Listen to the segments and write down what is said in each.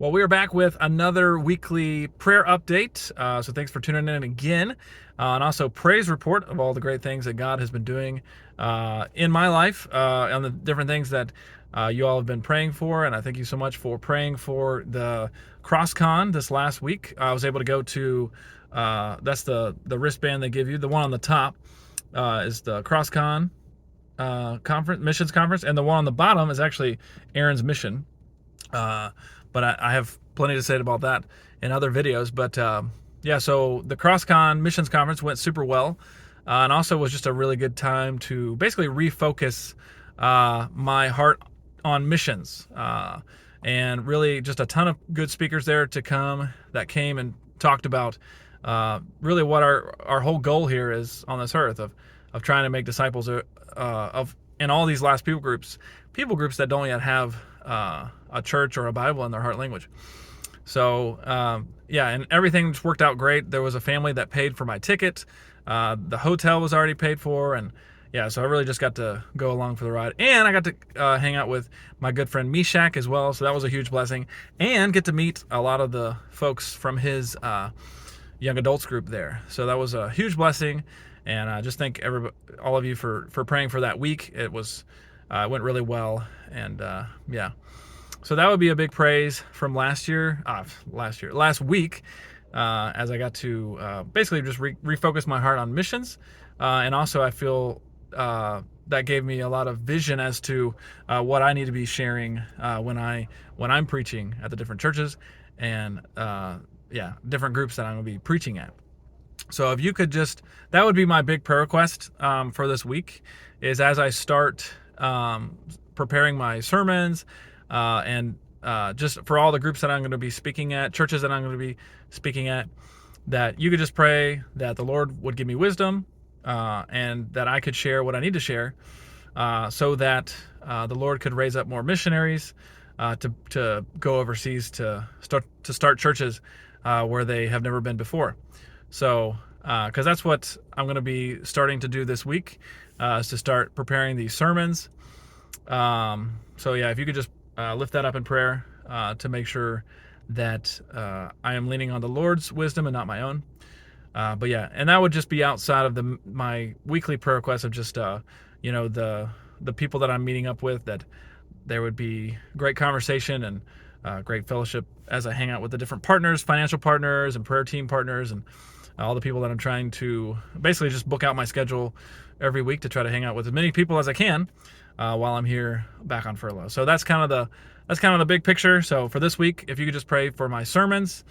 Well, we are back with another weekly prayer update. So thanks for tuning in again. And also praise report of all the great things that God has been doing in my life and the different things that you all have been praying for. And I thank you so much for praying for the CrossCon this last week. I was able to go to, that's the wristband they give you. The one on the top is the CrossCon conference, missions conference. And the one on the bottom is actually Aaron's mission. But I have plenty to say about that in other videos. But yeah, so the CrossCon Missions Conference went super well, and also was just a really good time to basically refocus my heart on missions. And really just a ton of good speakers there to come that came and talked about really what our whole goal here is on this earth of trying to make disciples of in all these last people groups that don't yet have a church or a Bible in their heart language. So yeah, and everything just worked out great. There was a family that paid for my ticket. The hotel was already paid for, and yeah, so I really just got to go along for the ride. And I got to hang out with my good friend Meshach as well, so that was a huge blessing. And get to meet a lot of the folks from his young adults group there. So that was a huge blessing. And I just thank all of you for praying for that week. It went really well, and yeah. So that would be a big praise from last week, as I got to basically just refocus my heart on missions, and also I feel that gave me a lot of vision as to what I need to be sharing when I'm preaching at the different churches and yeah, different groups that I'm going to be preaching at. So if you could that would be my big prayer request for this week, is as I start preparing my sermons and just for all the groups that I'm going to be speaking at, churches that I'm going to be speaking at, that you could just pray that the Lord would give me wisdom and that I could share what I need to share so that the Lord could raise up more missionaries to go overseas to start churches where they have never been before. So, because that's what I'm going to be starting to do this week, is to start preparing these sermons. So yeah, if you could just lift that up in prayer to make sure that I am leaning on the Lord's wisdom and not my own. But yeah, and that would just be outside of my weekly prayer requests of just the people that I'm meeting up with, that there would be great conversation and great fellowship as I hang out with the different partners, financial partners and prayer team partners, and all the people that I'm trying to basically just book out my schedule every week to try to hang out with as many people as I can while I'm here back on furlough. So that's kind of the big picture. So for this week, if you could just pray for my sermons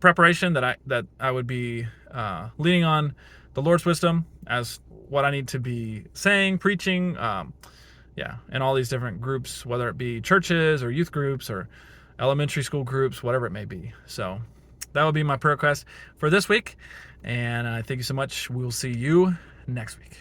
preparation, that I would be leaning on the Lord's wisdom as what I need to be saying, preaching, yeah, and all these different groups, whether it be churches or youth groups or elementary school groups, whatever it may be. So that would be my prayer request for this week. And I thank you so much. We'll see you next week.